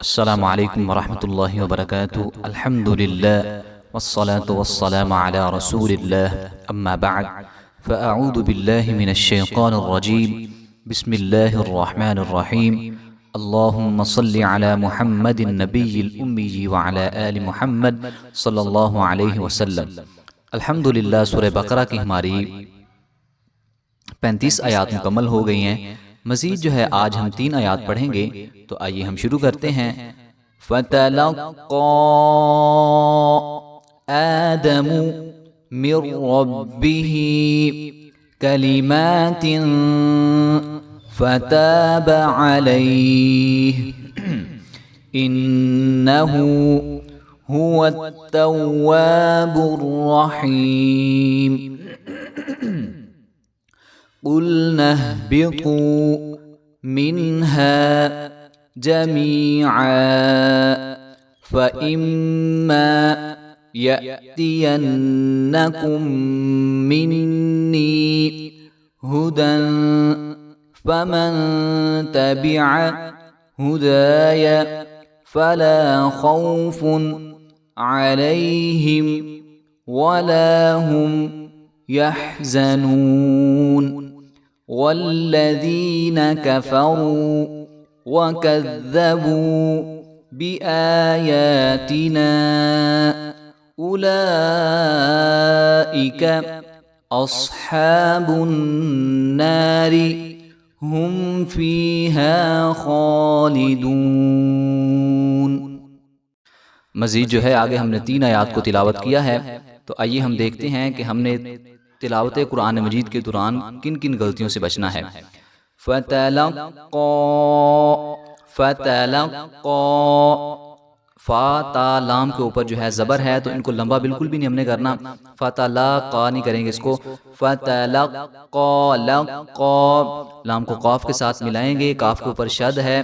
السلام علیکم ورحمۃ اللہ وبرکاتہ الحمد للہ والصلاة والسلام على رسول اللہ اما بعد فاعوذ باللہ من الشیطان الرجیم بسم اللہ الرحمن الرحیم اللہم صل علی محمد النبی الامی وعلى آل محمد صلی اللہ علیہ وسلم۔ الحمدللہ سورہ بقرہ کی ہماری 35 آیات مکمل ہو گئی ہیں۔ مزید جو ہے آج ہم 3 آیات پڑھیں گے، تو آئیے ہم شروع کرتے ہیں۔ فَتَلَقَّى آدَمُ مِن رَبِّهِ كَلِمَاتٍ فَتَابَ عَلَيْهِ إِنَّهُ هُوَ التَّوَّابُ الرَّحِيمُ۔ قُلْنَا اهْبِطُوا مِنْهَا جَمِيعًا فَإِمَّا يَأْتِيَنَّكُمْ مِنِّي هُدًى فَمَنْ تَبِعَ هُدَايَ فَلَا خَوْفٌ عَلَيْهِمْ وَلَا هُمْ يَحْزَنُونَ۔ وَالَّذِينَ كَفَرُوا وَكَذَّبُوا بِآيَاتِنَا أُولَئِكَ أَصْحَابُ النَّارِ هُمْ فِيهَا خَالِدُونَ۔ مزید جو ہے آگے ہم نے 3 آیات کو تلاوت کیا ہے، تو آئیے ہم دیکھتے ہیں کہ ہم نے تلاوت قرآن مجید کے دوران کن کن غلطیوں سے بچنا ہے۔ فتلقى فا تا لام کے اوپر جو ہے زبر ہے، تو ان کو لمبا بالکل بھی نہیں ہم نے کرنا، فتلقى نہیں کریں گے اس کو، فتلقى لام کو قاف کے ساتھ ملائیں گے، کاف کے اوپر شد ہے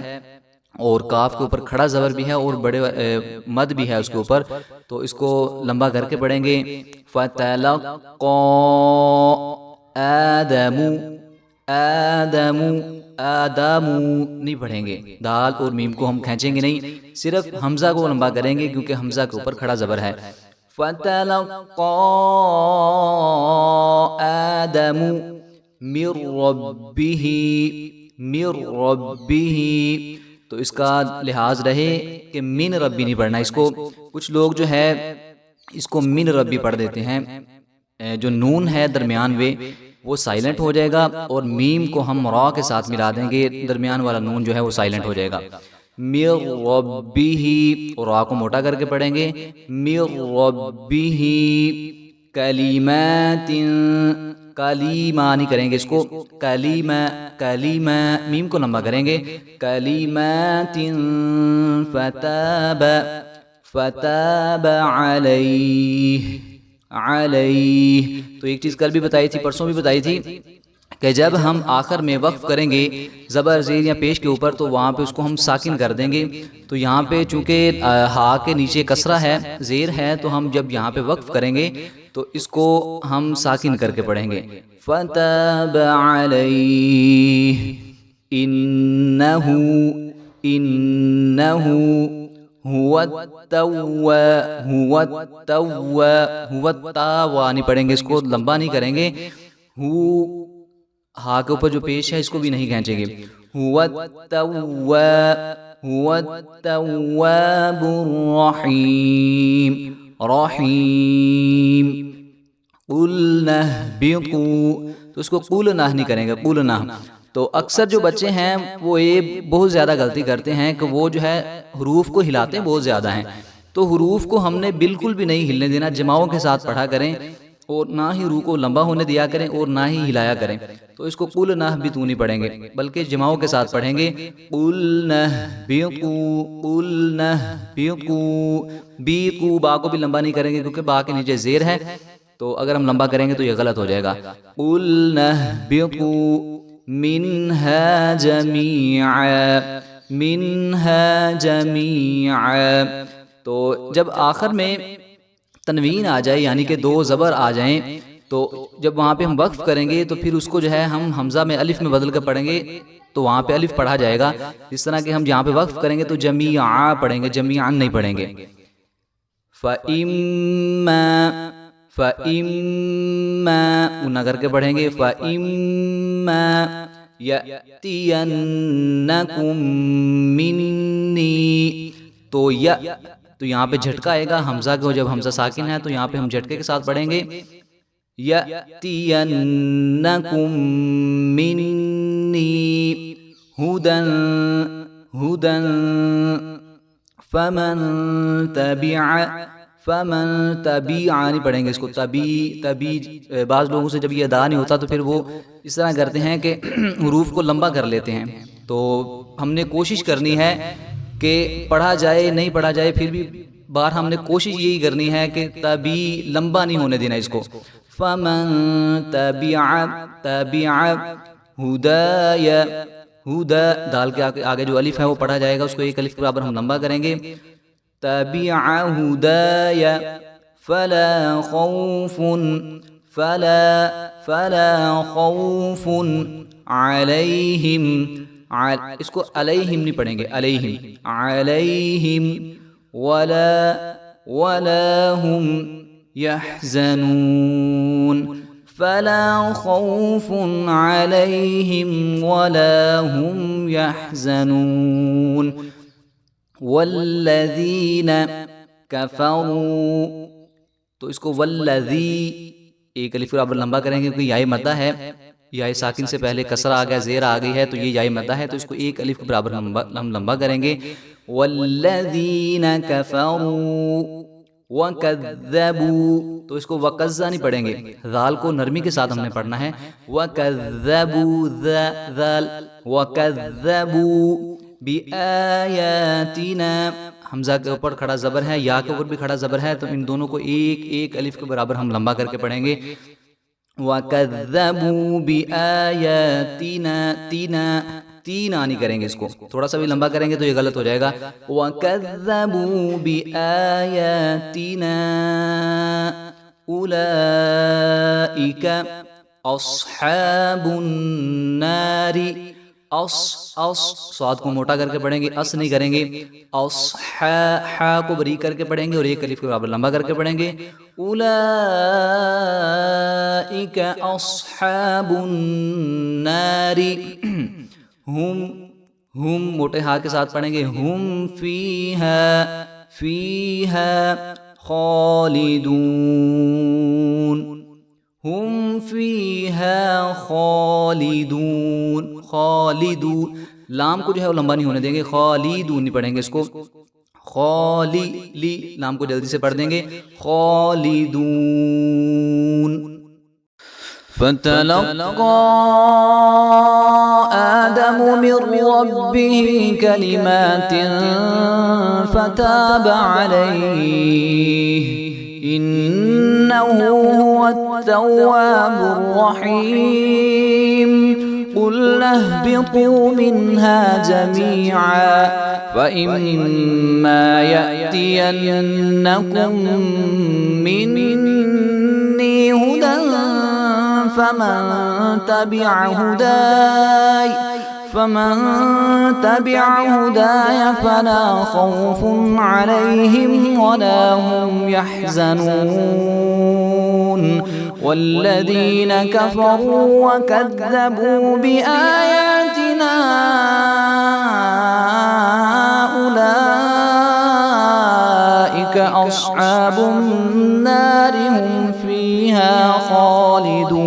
اور کاف کے اوپر کھڑا زبر بھی ہے اور بڑے مد بھی ہے اس کے اوپر، تو اس کو لمبا کر کے پڑھیں گے۔ فَتَلَقَّى آدَمُ نہیں پڑھیں گے، دال اور میم کو ہم کھینچیں گے نہیں، صرف حمزہ کو لمبا کریں گے کیونکہ حمزہ کے اوپر کھڑا زبر ہے۔ فَتَلَقَّى آدَمُ مِن رَبِّهِ، تو اس کا لحاظ رہے کہ من ربی نہیں پڑھنا، اس کو کچھ لوگ جو ہے اس کو من ربی پڑھ دیتے ہیں، جو نون ہے درمیان وہ سائلنٹ ہو جائے گا، اور میم کو ہم را کے ساتھ ملا دیں گے، درمیان والا نون جو ہے وہ سائلنٹ ہو جائے گا۔ من ربہ، اور را کو موٹا کر کے پڑھیں گے، من ربہ کلمات، کلیمہ نہیں کریں گے اس کو، کلیمہ میم کو لمبا کریں گے، کلمات فتاب علیہ۔ تو ایک چیز کل بھی بتائی تھی، پرسوں بھی بتائی تھی کہ جب ہم آخر میں وقف کریں گے زبر زیر یا پیش کے اوپر، تو وہاں پہ اس کو ہم ساکن کر دیں گے، تو یہاں پہ چونکہ ہا کے نیچے کسرہ ہے، زیر ہے، تو ہم جب یہاں پہ وقف کریں گے تو اس کو ہم ساکن کر کے پڑھیں گے۔ فتاب علیہ انہ ہوا التوا نہیں پڑھیں گے، اس کو لمبا نہیں کریں گے، ہا کے اوپر جو پیش ہے اس کو بھی نہیں کھینچیں گے، ہوا التواب الرحیم، قُلْنَا اهْبِطُوا، تو اس کو قُلْنَا نہیں کریں گے، قُلْنَا۔ تو اکثر جو بچے ہیں وہ یہ بہت زیادہ غلطی کرتے ہیں کہ وہ جو ہے حروف کو ہلاتے ہیں بہت زیادہ ہیں، تو حروف کو ہم نے بالکل بھی نہیں ہلنے دینا، جماعوں کے ساتھ پڑھا کریں، اور نہ ہی روح کو لمبا ہونے دیا کریں اور نہ ہی ہلایا کریں، تو اس کو قُلْنَا اهْبِطُوا نہیں پڑھیں گے، بلکہ جماعوں کے ساتھ پڑھیں گے، قُلْنَا اهْبِطُوا، بیقو با کو بھی لمبا نہیں کریں گے کیونکہ با کے نیچے زیر ہے، تو اگر ہم لمبا کریں گے تو یہ غلط ہو جائے گا۔ قُلْنَا اهْبِطُوا مِنْهَا جَمِيعًا، تو جب آخر میں تنوین آ جائے یعنی کہ 2 زبر آ جائیں، تو جب وہاں پہ ہم وقف کریں گے تو پھر اس کو جو ہے ہم حمزہ میں الف میں بدل کر پڑھیں گے، تو وہاں پہ الف پڑھا جائے گا. جس طرح کہ ہم یہاں پہ وقف کریں گے تو جمیعا پڑھیں گے, جمیعا نہیں پڑھیں گے. فَإِمَّا نہ کر کے پڑھیں گے. فَإِمَّا يَأْتِيَنَّكُم مِّنِّي, تو یہاں پہ جھٹکا آئے گا حمزہ کو, جب حمزہ ساکن ہے تو یہاں پہ ہم جھٹکے کے ساتھ پڑھیں گے. يَأْتِيَنَّكُم مِّنِّي هُدًى فَمَن تَبِعَ نہیں پڑھیں گے اس کو, تبی. بعض لوگوں سے جب یہ ادا نہیں ہوتا تو پھر وہ اس طرح کرتے ہیں کہ حروف کو لمبا کر لیتے ہیں. تو ہم نے کوشش کرنی ہے کہ پڑھا جائے نہیں پڑھا جائے, پھر بھی بار ہم نے کوشش یہی کرنی ہے کہ تبی لمبا نہیں ہونے دینا اس کو. فَمَن تَبِعَ هُدَايَ, ہدا دال کے آگے جو الف ہے وہ پڑھا جائے گا, اس کو ایک الف کے برابر ہم لمبا کریں گے. تَبِعَ هُدَايَ فَلَا خَوْفٌ عَلَيْهِمْ, اس کو علیہم نہیں پڑھیں گے, علیہم وَلَا هُمْ يَحْزَنُونَ. فَلَا خَوْفٌ عَلَيْهِمْ وَلَا هُمْ يَحْزَنُونَ. وَالَّذِينَ كَفَرُوا, تو اس کو والذی ایک الف برابر لمبا کریں گے کیونکہ یائے مدہ ہے, یائے ساکن سے پہلے کسرہ آ گیا, زیر آ گئی ہے, تو یہ یائے مدہ ہے, تو اس کو ایک الف کے برابر ہم لمبا کریں گے. والذین کفروا وکذبوا, تو اس کو وکذا نہیں پڑھیں گے, ذال کو نرمی کے ساتھ ہم نے پڑھنا ہے. وکذبوا ذال وکذبوا بآیاتنا, حمزہ کے اوپر کھڑا زبر ہے, یا کے اوپر بھی کھڑا زبر ہے, تو ان دونوں کو ایک ایک الف کے برابر ہم لمبا کر کے پڑھیں گے. وَكَذَّبُوا بِآيَاتِنَا, تینا نہیں کریں گے اس کو, تھوڑا سا بھی لمبا کریں گے تو یہ غلط ہو جائے گا. وَكَذَّبُوا بِآيَاتِنَا أُولَئِكَ أَصْحَابُ النَّارِ. صاد کو موٹا کر کے پڑھیں گے, اس نہیں کریں گے. حا کو بری کر کے پڑھیں گے اور ایک الف کے برابر لمبا کر کے پڑھیں گے. اولئک اصحاب النار, ہم موٹے ہا کے ساتھ پڑھیں گے. ہم فیہا خالدون, ہم فیہا خالدون. لام کو جو ہے وہ لمبا نہیں ہونے دیں گے, خالدون نہیں پڑھیں گے اس کو. لام کو جلدی سے پڑھ دیں گے, خالدون. فَتَلَقَّى آدَمُ مِنْ رَبِّهِ كَلِمَاتٍ فَتَابَ عَلَيْهِ إِنَّهُ هُوَ التَّوَّابُ الرَّحِيمُ. قُلْنَا اهْبِطُوا مِنْهَا جَمِيعًا فَإِمَّا يَأْتِيَنَّكُم مِّنِّي هُدًى فَمَن تَبِعَ هُدَايَ فَلَا خَوْفٌ عَلَيْهِمْ وَلَا هُمْ يَحْزَنُونَ. وَالَّذِينَ كَفَرُوا وَكَذَّبُوا بِآيَاتِنَا أُولَئِكَ أَصْحَابُ النَّارِ هُمْ فِيهَا خَالِدُونَ.